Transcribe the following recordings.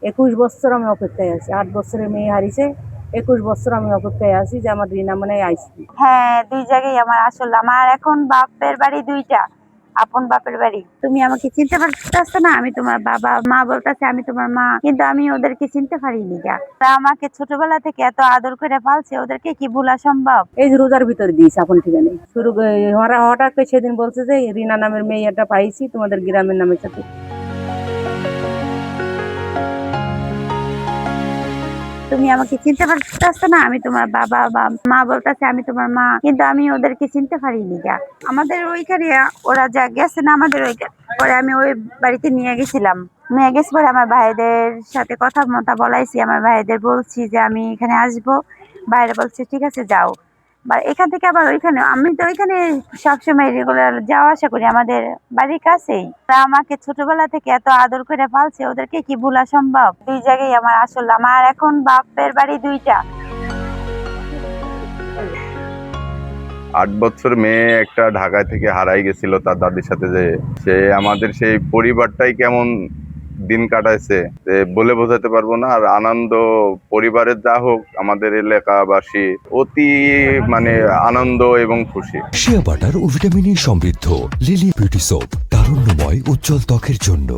21 বছর আমি অপেক্ষায় আছি। 8 বছরের মেয়ে হারিয়েছে, 21 বছর আমি অপেক্ষায় আছি যে আমার রিনা মানে আইসি। হ্যাঁ, দুই জায়গায় আমার আসলে আমার এখন বাপের বাড়ি দুইটা, আপন বাপের বাড়ি। তুমি আমাকে চিনতে পারতেছ না, আমি তোমার বাবা। মা বলতেছে আমি তোমার মা, কিন্তু আমি ওদেরকে চিনতে পারিনি। ওরা আমাকে ছোটবেলা থেকে এত আদর করে পালছে, ওদেরকে কি ভোলা সম্ভব? এই যে রোজার ভিতরে দিয়েছে আপন ঠিকানায় শুরু হঠাৎ করে সেদিন বলছে যে রিনা নামের মেয়ে একটা পাইছি তোমাদের গ্রামের নামের সাথে। তুমি আমাকে চিনতে পারতেছ না, আমি তোমার বাবা। মা বলতেছে আমি তোমার মা, কিন্তু আমি ওদেরকে চিনতে পারিনি। আমাদের ওইখানে ওরা যা গেছে না, আমাদের ওইখানে পরে আমি ওই বাড়িতে নিয়ে গেছিলাম। নিয়ে গেছি পরে আমার ভাইদের সাথে কথা মতো বলাইছি, আমার ভাইদের বলছি যে আমি এখানে আসবো। বাইরে বলছে ঠিক আছে যাও। বা এখান থেকে আবার ওইখানে, আমি তো ওইখানে সবসময় রেগুলার যাওয়া আসা করি, আমাদের বাড়ির কাছেই। ওরা আমাকে ছোটবেলা থেকে এত আদর করে পালছে, ওদেরকে কি ভোলা সম্ভব? দুই জায়গায় আমার আসলে আমার এখন বাপের বাড়ি দুইটা। 8 বছর মেয়ে একটা ঢাকায় থেকে হারাই গেছিল তার দাদির সাথে, যে সে আমাদের সেই পরিবারটাই কেমন দিন কাটাইছে যে বলে বোঝাতে পারবো না। আর আনন্দ পরিবারের যা হোক, আমাদের এলাকাবাসী অতি আনন্দ এবং খুশি। শিয়া বাটার ও ভিটামিনে সমৃদ্ধ লিলি বিউটি সোপ, তারুণ্যময় উজ্জ্বল ত্বকের জন্য।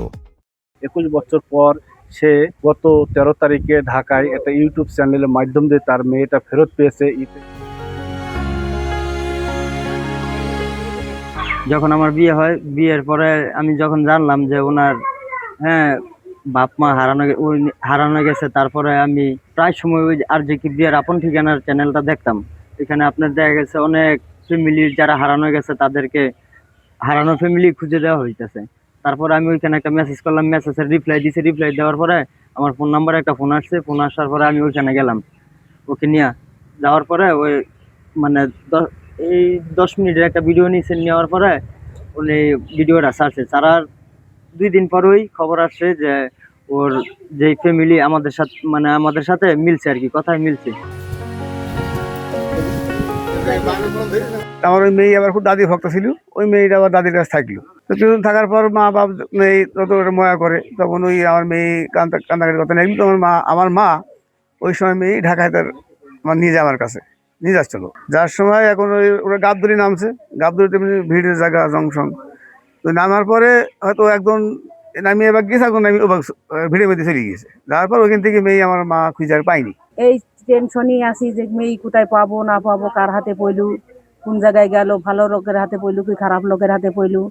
21 বছর পর সে গত 13 তারিখে ঢাকায় একটা ইউটিউব চ্যানেলের মাধ্যম দিয়ে তার মেয়েটা ফেরত পেয়েছে। যখন আমার বিয়ে হয়, বিয়ের পরে আমি যখন জানলাম যে ওনার বাপ মা হারানো গেছে, তারপরে আমি প্রায় সময় ওই আর যে কি বিয়ের আপন ঠিকানার চ্যানেলটা দেখতাম। এখানে আপনার দেখা গেছে অনেক ফ্যামিলির যারা হারানো গেছে তাদেরকে হারানো ফ্যামিলি খুঁজে দেওয়া হইতেছে। তারপরে আমি ওইখানে একটা মেসেজ করলাম, মেসেজের রিপ্লাই দিছি। রিপ্লাই দেওয়ার পরে আমার ফোন নাম্বারে একটা ফোন আসছে। ফোন আসার পরে আমি ওইখানে গেলাম। ওকে নিয়ে যাওয়ার পরে ওই মানে এই 10 মিনিটের একটা ভিডিও নিয়েছেন। নেওয়ার পরে উনি ভিডিওটা ছাড়ছে। ছাড়ার 2 দিন পরই খবর আসছে যে ওর যে ফ্যামিলি আমাদের সাথে মিলছে আর কি, কথায় মিলছে। আমার ওই মেয়ে আবার খুব দাদি ভক্ত ছিল, ওই মেয়েটা আবার দাদির কাছে থাকলো। তো কিছুদিন থাকার পর মা বাপ মেয়ে যত ময়া করে, তখন ওই আমার মেয়ে কান্দাকাটির কথা নেই। তো আমার মা ওই সময় মেয়ে ঢাকায় তার নিয়ে যায় আমার কাছে, নিয়ে যাচ্ছিল। যার সময় এখন ওরা গাবদুরি নামছে, গাবদুরি তেমনি ভিড়ের জায়গা জংশন। তো নামার পরে হয়তো একদম নামিয়ে এবার গেছে, এখন নামিয়ে ভিড়ের মধ্যে চলে গিয়েছে। যাওয়ার পর ওইখান থেকে মেয়ে আমার মা খুঁজে আর পাইনি। এই টেনশনই আছি যে মেয়ে কোথায় পাবো না পাবো, কার হাতে পইলু, কোন জায়গায় গেল, ভালো লোকের হাতে পইলু কি খারাপ লোকের হাতে পইলু।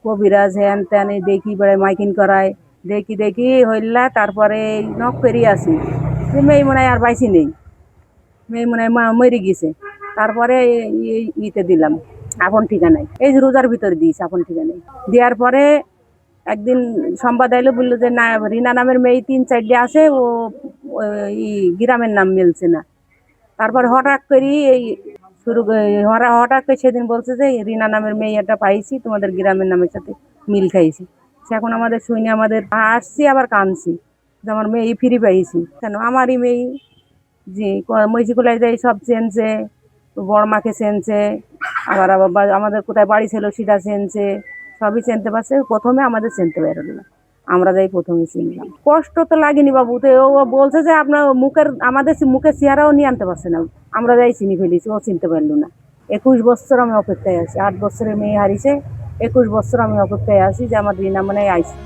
কবিরাজ হ্যান ত্যান দেখি বেড়ায় মাইকিং করায়, দেখি হইলা। তারপরে নখ পেরিয়ে আসি যে মেয়ে মনে হয় আর বাইসি নেই, মেয়ে মনে হয় মরে গেছে। তারপরে ইতে দিলাম আপন ঠিকানায়, এই যে রোজার ভিতরে দিয়েছে আপন ঠিকানায়। দেওয়ার পরে একদিন সংবাদ আইলো, বললো যে না রিনা নামের মেয়ে 3-4টে আছে, ও গ্রামের নাম মিলছে না। তারপর হঠাৎ করে হঠাৎ করে সেদিন বলছে যে রিনা নামের মেয়ে একটা পাইছি তোমাদের গ্রামের নামের সাথে মিল খাইছি। সে এখন আমাদের শুনে আমাদের আসছি, আবার কাঁদছি যে আমার মেয়ে ফিরে পাইছি। কেন আমারই মেয়ে যে মহিষিকুলায় যাই সব চেনছে, বড় মাকে চেনছে, আবার আমাদের কোথায় বাড়ি ছিল সেটা চেনছে, সবই চিনতে পারছে। প্রথমে আমাদের চিনতে পারল না, আমরা যাই প্রথমে চিনলাম। কষ্ট তো লাগেনি বাবু, তো ও বলছে যে আপনার আমাদের মুখের চেহারাও নিয়ে আনতে পারছে না। আমরা যাই চিনি ফেলেছি, ও চিনতে পারলো না। 21 বছর আমি অপেক্ষায় আছি। 8 বছরের মেয়ে হারিয়েছে, 21 বছর আমি অপেক্ষায় আছি যে আমার রিনা মানে আইসি।